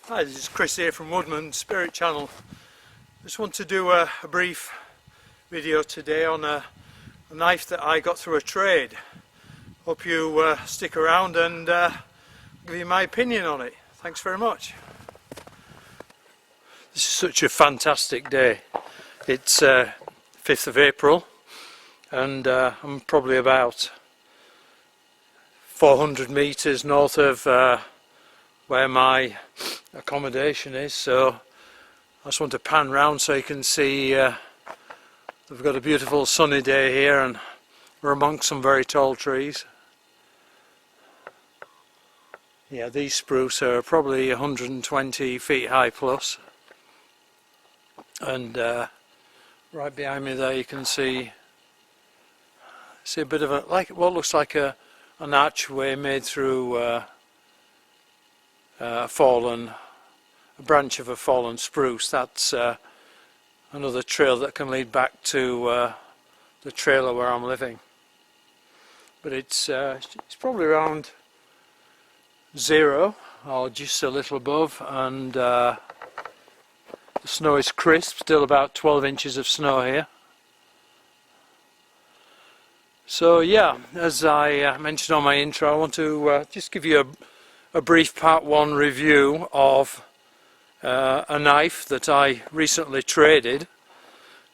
Hi, this is Chris here from Woodman Spirit Channel. Just want to do a brief video today on a knife that I got through a trade. Hope you stick around and give you my opinion on it. Thanks very much. This is such a fantastic day. It's 5th of April and I'm probably about 400 metres north of where my accommodation is, so I just want to pan round so you can see we've got a beautiful sunny day here and we're amongst some very tall trees. Yeah, these spruce are probably 120 feet high plus, and right behind me there you can see a bit of what looks like an archway made through a branch of a fallen spruce. That's another trail that can lead back to the trailer where I'm living. But it's probably around 0 or just a little above, and the snow is crisp, still about 12 inches of snow here. So yeah, as I mentioned on my intro, I want to just give you a brief part 1 review of a knife that I recently traded.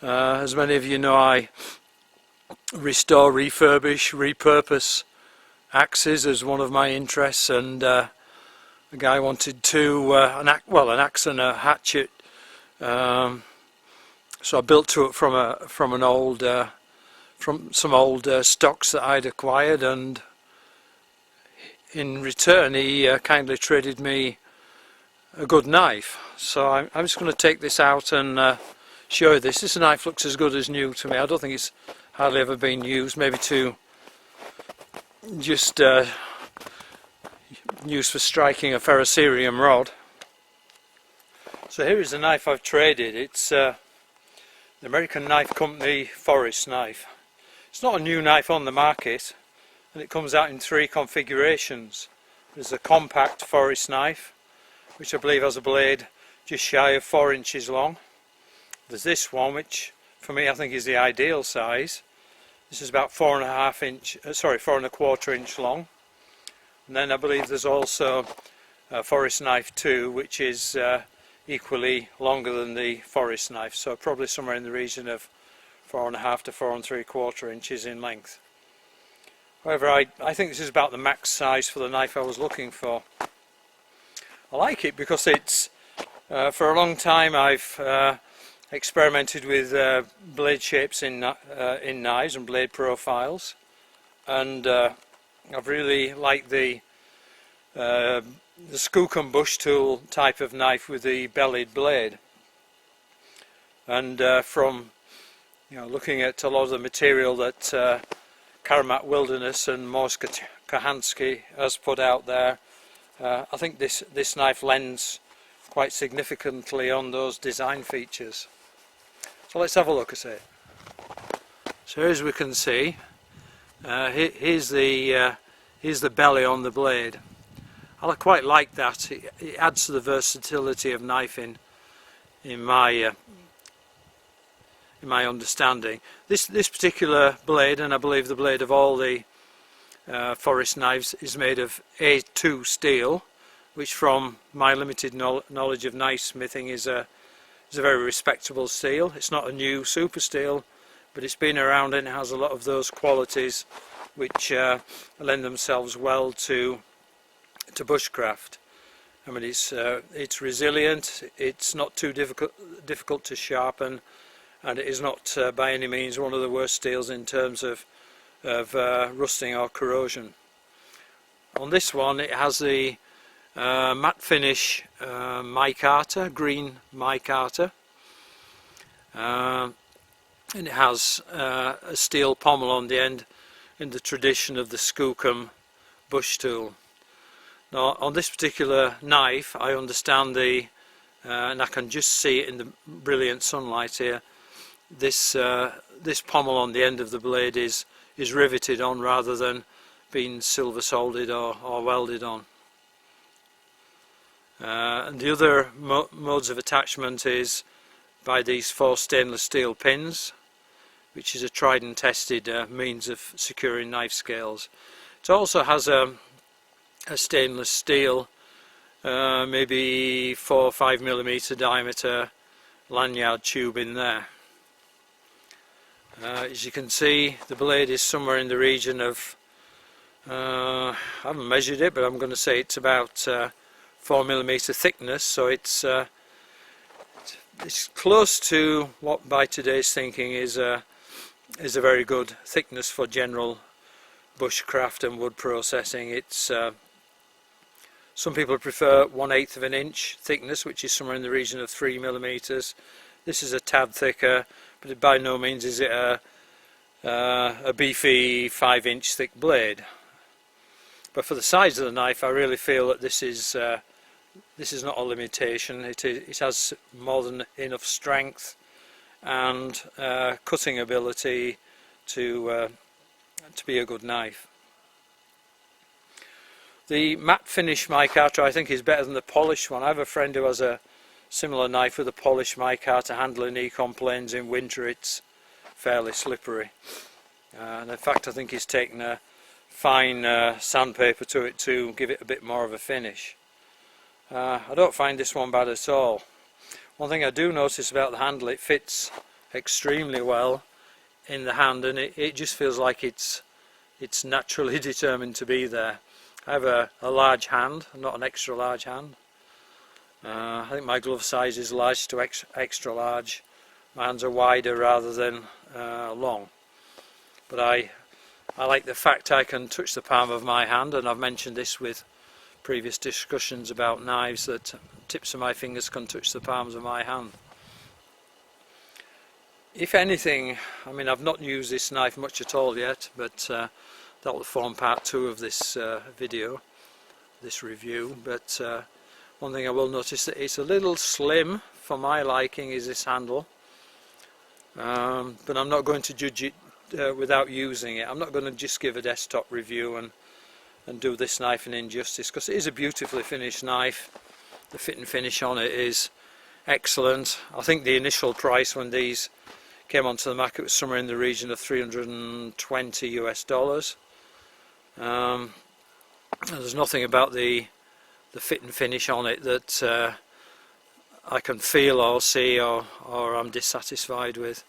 As many of you know, I restore, refurbish, repurpose axes as one of my interests, and the guy wanted an axe and a hatchet, so I built to it from some old stocks that I'd acquired, and in return he kindly traded me a good knife. So I'm just going to take this out and show you this. This knife looks as good as new to me. I don't think it's hardly ever been used, maybe to just used for striking a ferrocerium rod. So here is the knife I've traded. It's the American knife company Forest knife. It's not a new knife on the market, and it comes out in 3 configurations. There's a compact Forest knife, which I believe has a blade just shy of 4 inches long. There's this one, which for me I think is the ideal size. This is about 4.25 inch long. And then I believe there's also a Forest knife 2, which is equally longer than the Forest knife, so probably somewhere in the region of 4.5 to 4.75 inches in length. However, I think this is about the max size for the knife I was looking for. I like it because it's, for a long time I've experimented with blade shapes in knives and blade profiles, and I've really liked the skookum bush tool type of knife with the bellied blade. And from looking at a lot of the material that Karamat Wilderness and Morse Kahansky has put out there, I think this knife lends quite significantly on those design features. So let's have a look at it. So as we can see, here's the belly on the blade. I quite like that. It adds to the versatility of knifing in my understanding. This particular blade, and I believe the blade of all the Forest knives, is made of A2 steel, which from my limited knowledge of knife smithing is a very respectable steel. It's not a new super steel, but it's been around and it has a lot of those qualities which lend themselves well to bushcraft. I mean, it's resilient, it's not too difficult to sharpen, and it is not by any means one of the worst steels in terms of rusting or corrosion. On this one it has the matte finish micarta, green micarta, and it has a steel pommel on the end in the tradition of the skookum bush tool. Now on this particular knife I understand and I can just see it in the brilliant sunlight here, this pommel on the end of the blade is riveted on rather than being silver solded or welded on. And the other modes of attachment is by these 4 stainless steel pins, which is a tried and tested means of securing knife scales. It also has a stainless steel, maybe 4 or 5 millimeter diameter lanyard tube in there. As you can see, the blade is somewhere in the region of, I haven't measured it, but I'm going to say it's about 4 millimeter thickness, so it's close to what by today's thinking is a very good thickness for general bushcraft and wood processing. It's some people prefer 1/8 of an inch thickness, which is somewhere in the region of 3 millimeters. This is a tad thicker, but by no means is it a beefy 5-inch thick blade. But for the size of the knife, I really feel that this is not a limitation. It has more than enough strength and cutting ability to be a good knife. The matte finish micarta I think is better than the polished one. I have a friend who has a similar knife with a polished micarta handle, and he complains in winter it's fairly slippery. And in fact I think he's taken a fine sandpaper to it to give it a bit more of a finish. I don't find this one bad at all. One thing I do notice about the handle, it fits extremely well in the hand, and it just feels like it's naturally determined to be there. I have a large hand, not an extra large hand. I think my glove size is large to extra large. My hands are wider rather than long. But I like the fact I can touch the palm of my hand, and I've mentioned this with previous discussions about knives, that tips of my fingers can touch the palms of my hand. If anything, I mean, I've not used this knife much at all yet, but that will form part 2 of this video, this review. But one thing I will notice that it's a little slim for my liking is this handle, but I'm not going to judge it without using it. I'm not going to just give a desktop review and do this knife an injustice, because it is a beautifully finished knife. The fit and finish on it is excellent. I think the initial price when these came onto the market was somewhere in the region of $320 US. There's nothing about the fit and finish on it that I can feel or see or I'm dissatisfied with.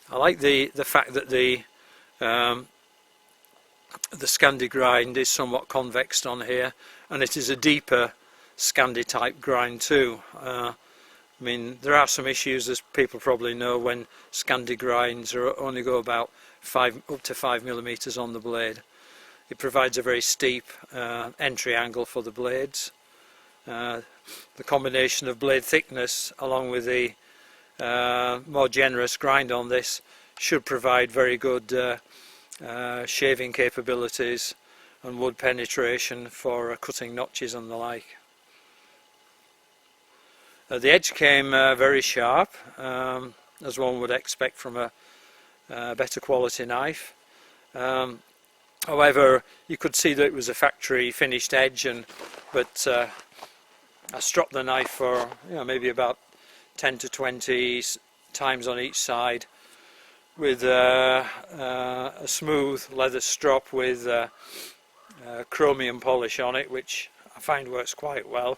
I like the fact that the Scandi grind is somewhat convexed on here, and it is a deeper Scandi type grind too. I mean, there are some issues, as people probably know, when Scandi grinds only go about up to 5 millimeters on the blade. It provides a very steep entry angle for the blades. The combination of blade thickness along with the more generous grind on this should provide very good shaving capabilities and wood penetration for cutting notches and the like. The edge came very sharp, as one would expect from a better quality knife. However, you could see that it was a factory finished edge, but I stropped the knife for maybe about 10 to 20 times on each side with a smooth leather strop with chromium polish on it, which I find works quite well.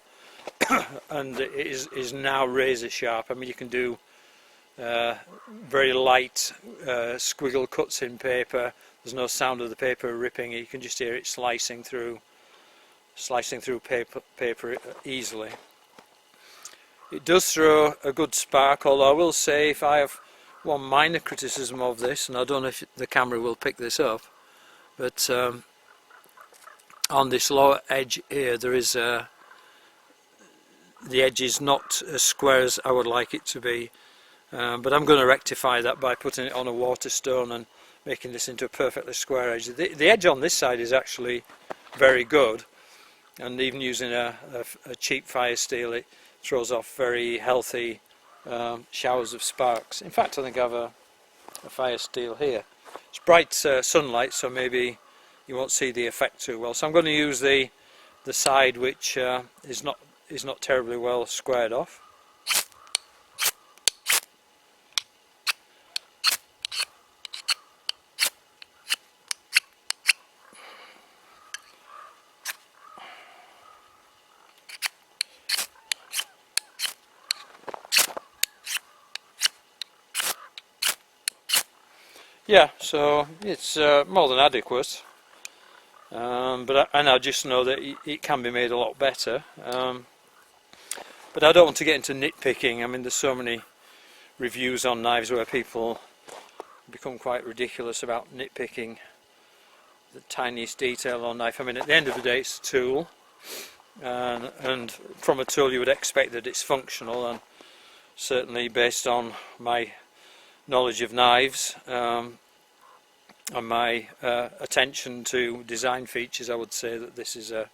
And it is now razor sharp. I mean, you can do very light squiggle cuts in paper. There's no sound of the paper ripping. You can just hear it slicing through paper easily. It does throw a good spark, although I will say, if I have one minor criticism of this, and I don't know if the camera will pick this up, but on this lower edge here there is the edge is not as square as I would like it to be, but I'm going to rectify that by putting it on a Waterstone and making this into a perfectly square edge. The edge on this side is actually very good, and even using a cheap fire steel, it throws off very healthy showers of sparks. In fact, I think I have a fire steel here. It's bright sunlight, so maybe you won't see the effect too well. So I'm going to use the side which is not is not terribly well squared off. Yeah, so it's more than adequate, but I just know that it can be made a lot better. But I don't want to get into nitpicking. I mean, there's so many reviews on knives where people become quite ridiculous about nitpicking the tiniest detail on a knife. I mean, at the end of the day, it's a tool, and from a tool you would expect that it's functional, and certainly based on my knowledge of knives and my attention to design features, I would say that this is a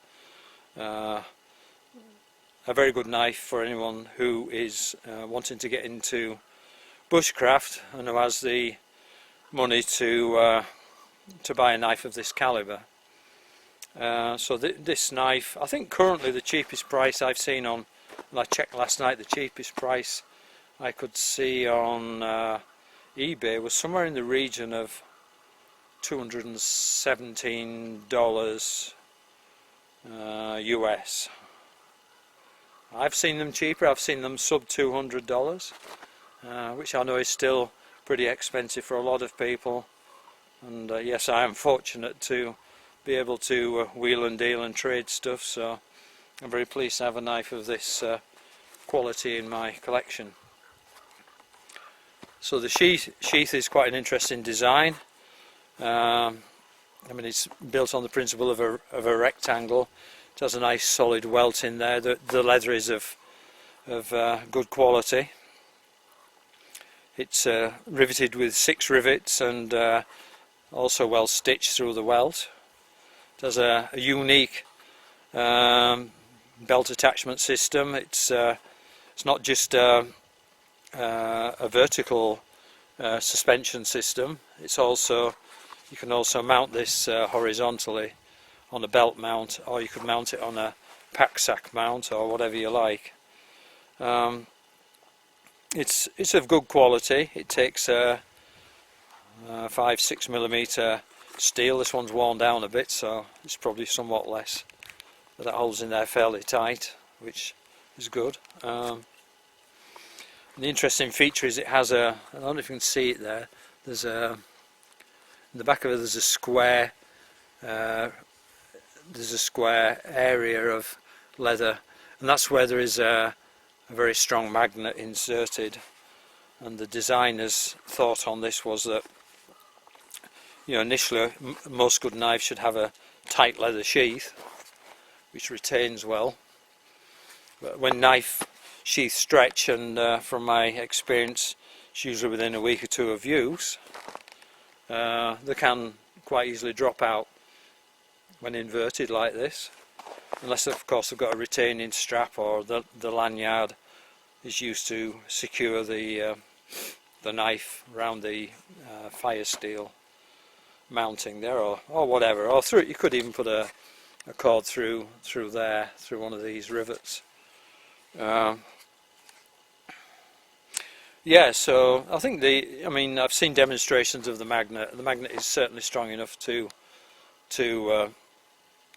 very good knife for anyone who is wanting to get into bushcraft and who has the money to buy a knife of this caliber. So this knife, I think currently the cheapest price I've seen on, and I checked last night, the cheapest price I could see on eBay was somewhere in the region of $217 US. I've seen them cheaper, I've seen them sub $200, which I know is still pretty expensive for a lot of people. And yes, I am fortunate to be able to wheel and deal and trade stuff, so I'm very pleased to have a knife of this quality in my collection. So the sheath is quite an interesting design. I mean, it's built on the principle of a rectangle. It has a nice solid welt in there. The leather is of good quality. It's riveted with 6 rivets and also well stitched through the welt. It has a unique belt attachment system. It's not just a vertical suspension system. It's also, you can also mount this horizontally on a belt mount, or you could mount it on a pack sack mount, or whatever you like. It's of good quality. It takes 5-6 millimeter steel. This one's worn down a bit, so it's probably somewhat less, but that holds in there fairly tight, which is good. The interesting feature is it has I don't know if you can see it there, there's in the back of it there's a square area of leather, and that's where there is a very strong magnet inserted. And the designer's thought on this was that, you know, initially most good knives should have a tight leather sheath which retains well, but when knife sheath stretch, and from my experience it's usually within a week or two of use, they can quite easily drop out when inverted like this, unless of course they've got a retaining strap, or the lanyard is used to secure the knife around the fire steel mounting there, or whatever, or through, you could even put a cord through there, through one of these rivets. Yeah, so I think I mean, I've seen demonstrations of the magnet. The magnet is certainly strong enough to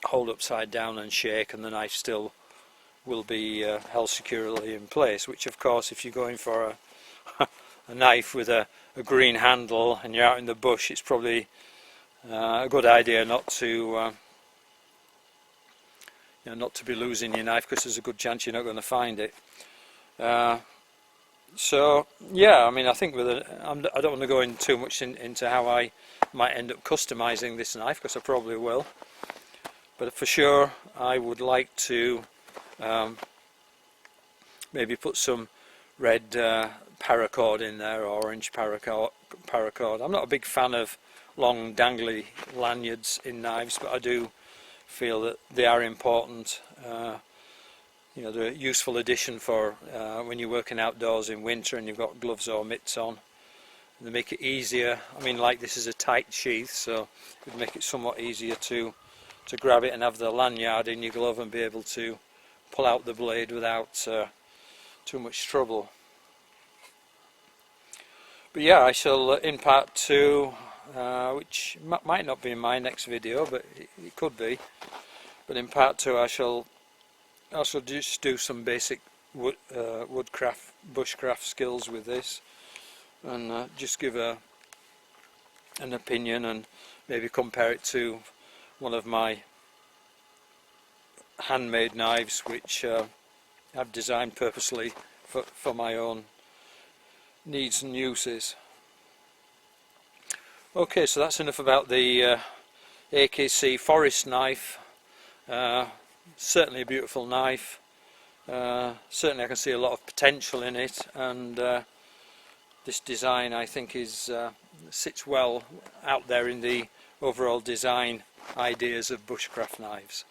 hold upside down and shake, and the knife still will be held securely in place, which of course, if you're going for a knife with a green handle and you're out in the bush, it's probably a good idea not to not to be losing your knife, because there's a good chance you're not going to find it. So yeah, I mean, I think I don't want to go in too much into how I might end up customizing this knife, because I probably will, but for sure I would like to maybe put some red paracord in there, or orange paracord. I'm not a big fan of long dangly lanyards in knives, but I do feel that they are important. You know, they're a useful addition for when you're working outdoors in winter and you've got gloves or mitts on. They make it easier. I mean, like, this is a tight sheath, so it would make it somewhat easier to grab it and have the lanyard in your glove and be able to pull out the blade without too much trouble. But yeah, I shall in part 2, which might not be in my next video, but it could be. But in part 2 I shall just do some basic woodcraft, bushcraft skills with this, and just give an opinion and maybe compare it to one of my handmade knives which I've designed purposely for my own needs and uses. Okay, so that's enough about the AKC forest knife. Certainly a beautiful knife. Certainly I can see a lot of potential in it, and this design I think sits well out there in the overall design ideas of bushcraft knives.